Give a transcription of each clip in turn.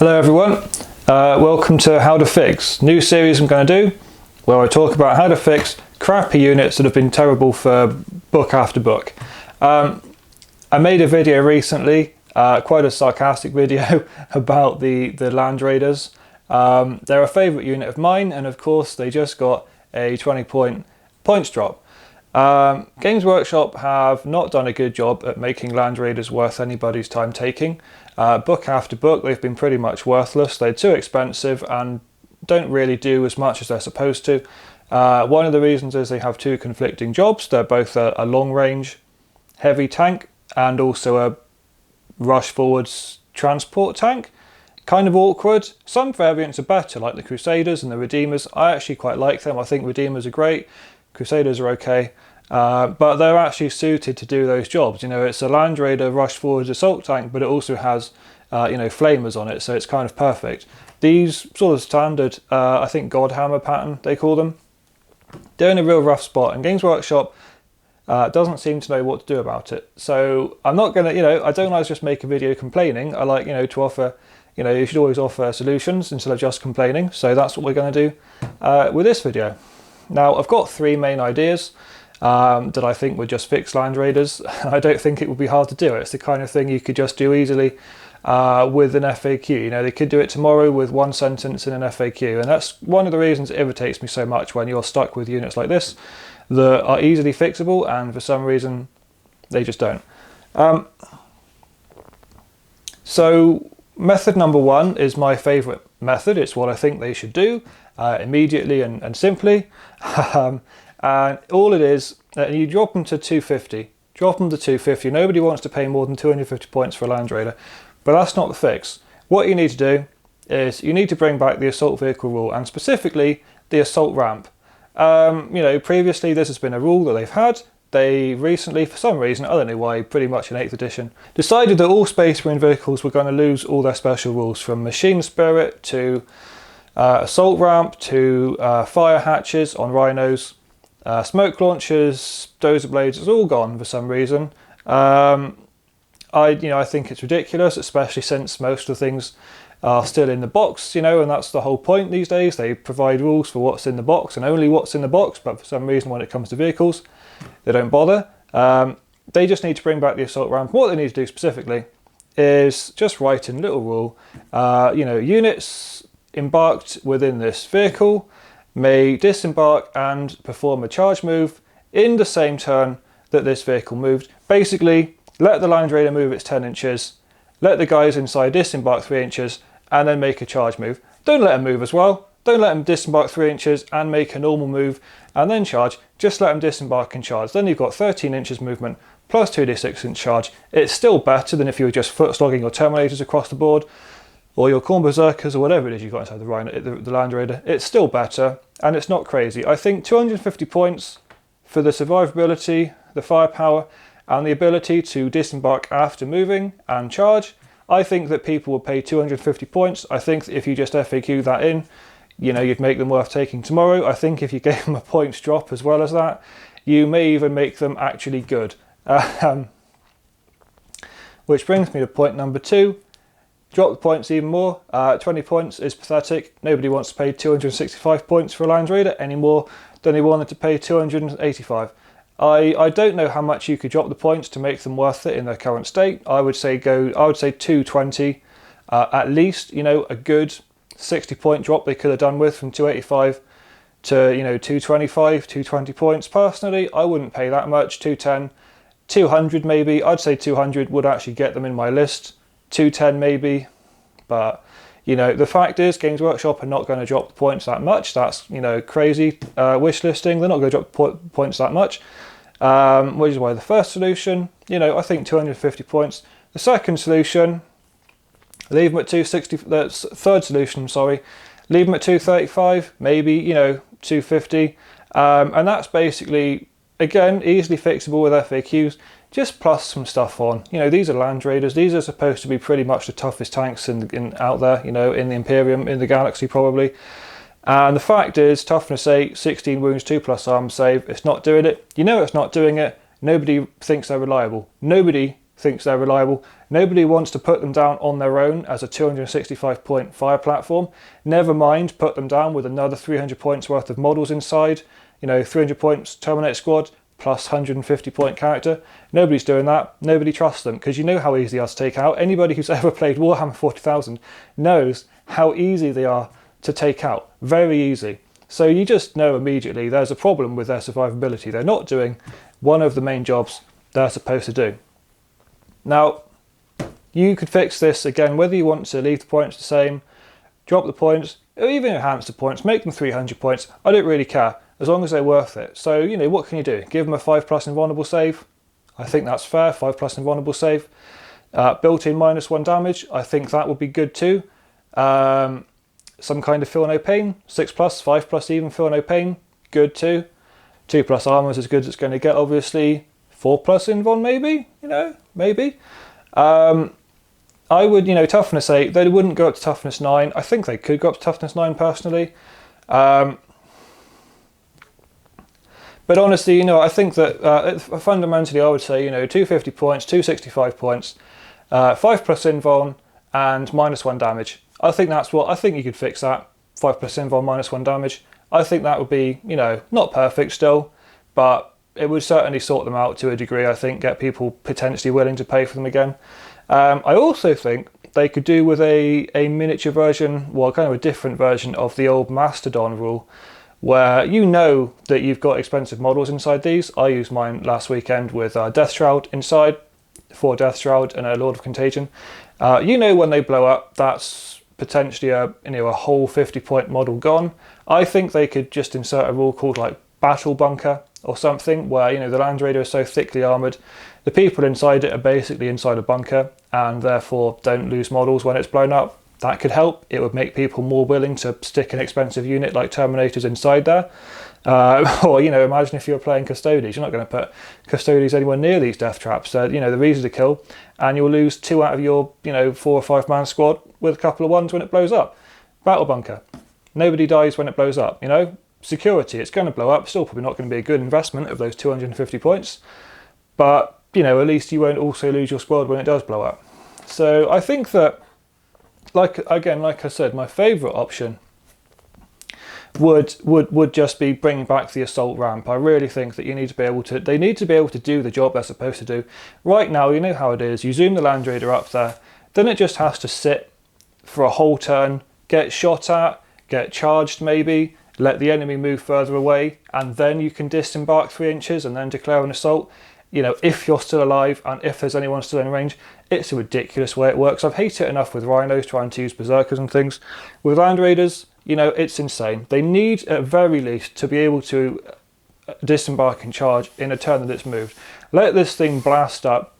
Hello everyone, welcome to How to Fix, new series I'm going to do where I talk about how to fix crappy units that have been terrible for book after book. I made a video recently, quite a sarcastic video about the Land Raiders. They're a favourite unit of mine, and of course they just got a 20 points drop. Games Workshop have not done a good job at making Land Raiders worth anybody's time taking. Book after book they've been pretty much worthless. They're too expensive and don't really do as much as they're supposed to. One of the reasons is they have two conflicting jobs. They're both a long range heavy tank and also a rush forwards transport tank. Kind of awkward. Some variants are better, like the Crusaders and the Redeemers. I actually quite like them. I think Redeemers are great, Crusaders are okay, but they're actually suited to do those jobs. You know, it's a Land Raider rush forwards assault tank, but it also has flamers on it, so it's kind of perfect. These sort of standard, I think Godhammer pattern they call them, they're in a real rough spot, and Games Workshop doesn't seem to know what to do about it. So I'm not gonna, I don't like to just make a video complaining. I like, to offer, you should always offer solutions instead of just complaining. So that's what we're going to do with this video. Now I've got three main ideas that I think would just fix Land Raiders. I don't think it would be hard to do it. It's the kind of thing you could just do easily with an FAQ. They could do it tomorrow with one sentence in an FAQ, and that's one of the reasons it irritates me so much when you're stuck with units like this that are easily fixable and for some reason they just don't. So method number one is my favourite method. It's what I think they should do immediately and simply. And all it is, you drop them to 250. Drop them to 250. Nobody wants to pay more than 250 points for a Land Raider, but that's not the fix. What you need to do is you need to bring back the assault vehicle rule, and specifically the assault ramp. Previously this has been a rule that they've had. They recently, for some reason, I don't know why, pretty much in 8th edition, decided that all Space Marine vehicles were going to lose all their special rules, from Machine Spirit to assault ramp to fire hatches on rhinos, smoke launchers, dozer blades. It's all gone for some reason. I think it's ridiculous, especially since most of the things are still in the box, and that's the whole point these days. They provide rules for what's in the box and only what's in the box, but for some reason when it comes to vehicles, they don't bother. They just need to bring back the assault ramp. What they need to do specifically is just write in a little rule, units embarked within this vehicle may disembark and perform a charge move in the same turn that this vehicle moved. Basically, let the Land Raider move its 10 inches, let the guys inside disembark 3 inches, and then make a charge move. Don't let them move as well. Don't let them disembark 3 inches and make a normal move and then charge. Just let them disembark and charge. Then you've got 13 inches movement plus 2d6 inch charge. It's still better than if you were just foot slogging your Terminators across the board, or your Khorne Berserkers, or whatever it is you've got inside the Land Raider. It's still better, and it's not crazy. I think 250 points for the survivability, the firepower, and the ability to disembark after moving and charge. I think that people would pay 250 points. I think that if you just FAQ that in, you'd make them worth taking tomorrow. I think if you gave them a points drop as well as that, you may even make them actually good. Which brings me to point number two. Drop the points even more. 20 points is pathetic. Nobody wants to pay 265 points for a Land Raider any more than they wanted to pay 285. I don't know how much you could drop the points to make them worth it in their current state. I would say 220 at least. A good 60 point drop they could have done with, from 285 to 225, 220 points. Personally, I wouldn't pay that much. 210, 200 maybe. I'd say 200 would actually get them in my list. 210 maybe, but the fact is Games Workshop are not going to drop the points that much. That's crazy wish listing. They're not going to drop points that much, which is why the first solution, I think 250 points. The second solution, leave them at 260. The third solution, sorry, leave them at 235, maybe 250, and that's basically, again, easily fixable with FAQs. Just plus some stuff on. These are Land Raiders. These are supposed to be pretty much the toughest tanks out there, in the Imperium, in the galaxy probably. And the fact is, toughness 8, 16 wounds, 2+ armor save. It's not doing it. It's not doing it. Nobody thinks they're reliable. Nobody thinks they're reliable. Nobody wants to put them down on their own as a 265 point fire platform. Never mind put them down with another 300 points worth of models inside. 300 points Terminator squad plus 150 point character. Nobody's doing that. Nobody trusts them, because you know how easy they are to take out. Anybody who's ever played Warhammer 40,000 knows how easy they are to take out. Very easy. So you just know immediately there's a problem with their survivability. They're not doing one of the main jobs they're supposed to do. Now, you could fix this again, whether you want to leave the points the same, drop the points, or even enhance the points, make them 300 points. I don't really care, as long as they're worth it. So, what can you do? Give them a 5+ invulnerable save. I think that's fair, 5+ invulnerable save. Built-in -1 damage, I think that would be good too. Some kind of feel no pain, 6+, 5+ even feel no pain, good too. 2+ armor is as good as it's going to get, obviously. 4+ invuln maybe, maybe. I would, toughness 8, they wouldn't go up to toughness 9. I think they could go up to toughness 9 personally. But honestly, I think that fundamentally I would say, 250 points, 265 points, 5+ invuln, and -1 damage. I think you could fix that. 5+ invuln, -1 damage. I think that would be, not perfect still, but it would certainly sort them out to a degree, I think, get people potentially willing to pay for them again. I also think they could do with a miniature version, well, kind of a different version of the old Mastodon rule, where that you've got expensive models inside these. I used mine last weekend with Death Shroud inside, 4 Death Shroud and a Lord of Contagion. When they blow up, that's potentially a whole 50 point model gone. I think they could just insert a rule called like Battle Bunker or something, where the Land Raider is so thickly armoured, the people inside it are basically inside a bunker and therefore don't lose models when it's blown up. That could help. It would make people more willing to stick an expensive unit like Terminators inside there. Or imagine if you're playing Custodies. You're not going to put Custodies anywhere near these death traps. They're easy to kill, and you'll lose 2 out of your 4 or 5 man squad with a couple of ones when it blows up. Battle Bunker. Nobody dies when it blows up. Security. It's going to blow up. Still probably not going to be a good investment of those 250 points, but at least you won't also lose your squad when it does blow up. So I think that, like I said, my favourite option would just be bringing back the assault ramp. I really think that they need to be able to do the job they're supposed to do. Right now, you know how it is. You zoom the Land Raider up there, then it just has to sit for a whole turn, get shot at, get charged maybe, let the enemy move further away, and then you can disembark 3 inches and then declare an assault. If you're still alive and if there's anyone still in range. It's a ridiculous way it works. I've hated it enough with Rhinos trying to use Berserkers and things. With Land Raiders, it's insane. They need, at very least, to be able to disembark and charge in a turn that it's moved. Let this thing blast up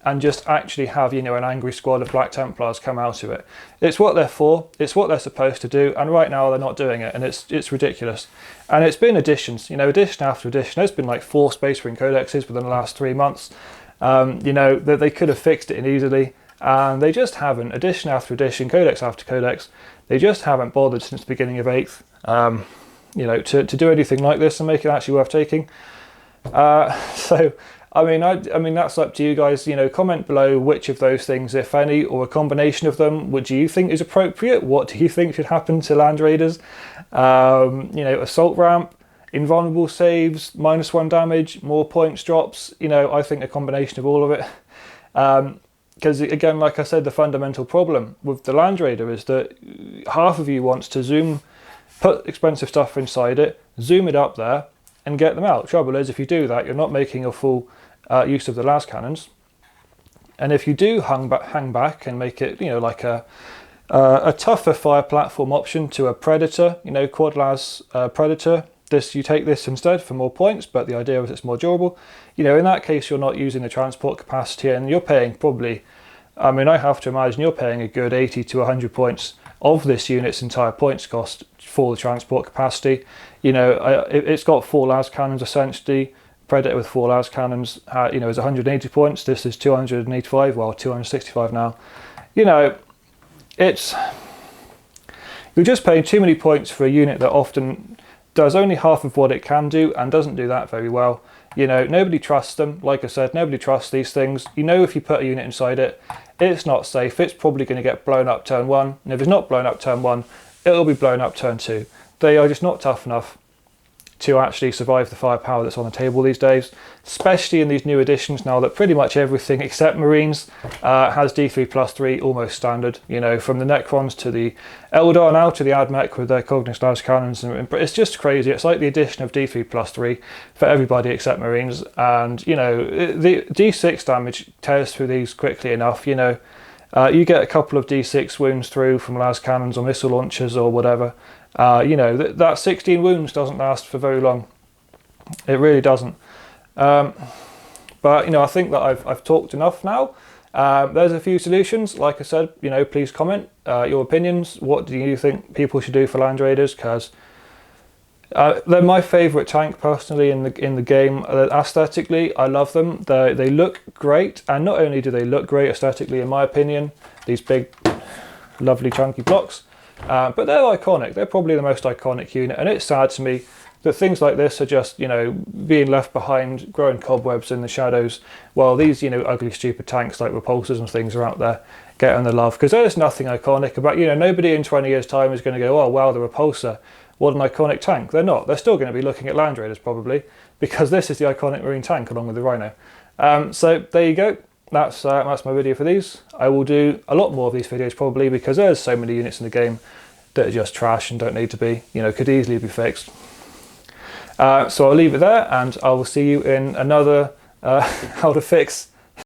and just actually have, an angry squad of Black Templars come out of it. It's what they're for, it's what they're supposed to do, and right now they're not doing it, and it's ridiculous. And it's been additions, edition after edition. There's been like 4 Space Marine codexes within the last 3 months. That they could have fixed it in easily, and they just haven't. Edition after edition, codex after codex, they just haven't bothered since the beginning of 8th, to do anything like this and make it actually worth taking. So, I mean, that's up to you guys. Comment below which of those things, if any, or a combination of them, what do you think is appropriate? What do you think should happen to Land Raiders? Assault ramp, invulnerable saves, -1 damage, more points drops. I think a combination of all of it. Because again, like I said, the fundamental problem with the Land Raider is that half of you wants to put expensive stuff inside it, zoom it up there, and get them out. Trouble is, if you do that, you're not making a full use of the las cannons. And if you do hang back and make it, like a tougher fire platform option to a Predator, quad las Predator, you take this instead for more points, but the idea is it's more durable. In that case, you're not using the transport capacity, and you're paying probably, I have to imagine you're paying a good 80 to 100 points of this unit's entire points cost for the transport capacity. It's got 4 las cannons essentially. Predator with 4 las cannons, is 180 points. This is 285, well, 265 now. You're just paying too many points for a unit that often does only half of what it can do and doesn't do that very well. You know, nobody trusts them. Like I said, nobody trusts these things. You know, if you put a unit inside it, it's not safe. It's probably going to get blown up turn 1. And if it's not blown up turn 1, it'll be blown up turn 2. They are just not tough enough to actually survive the firepower that's on the table these days, especially in these new editions now that pretty much everything except Marines has D3+3 almost standard. You know, from the Necrons to the Eldar now to the Admech with their Cognix Las Cannons. It's just crazy. It's like the addition of D3+3 for everybody except Marines. And, you know, the D6 damage tears through these quickly enough. You know, you get a couple of D6 wounds through from las cannons or missile launchers or whatever. You know, that 16 wounds doesn't last for very long. It really doesn't. But, you know, I think that I've talked enough now. There's a few solutions. Like I said, you know, please comment your opinions. What do you think people should do for Land Raiders? Because they're my favourite tank personally in the game. Aesthetically, I love them. They look great, and not only do they look great aesthetically, in my opinion, these big, lovely, chunky blocks, but they're iconic. They're probably the most iconic unit, and it's sad to me that things like this are just, you know, being left behind, growing cobwebs in the shadows, while these, you know, ugly, stupid tanks like repulsors and things are out there getting the love. Because there's nothing iconic about, you know, nobody in 20 years' time is going to go, oh wow, the repulsor, what an iconic tank. They're not. They're still going to be looking at Land Raiders probably, because this is the iconic Marine tank along with the Rhino. So there you go. That's my video for these. I will do a lot more of these videos probably, because there's so many units in the game that are just trash and don't need to be, you know, could easily be fixed. So I'll leave it there, and I will see you in another how to fix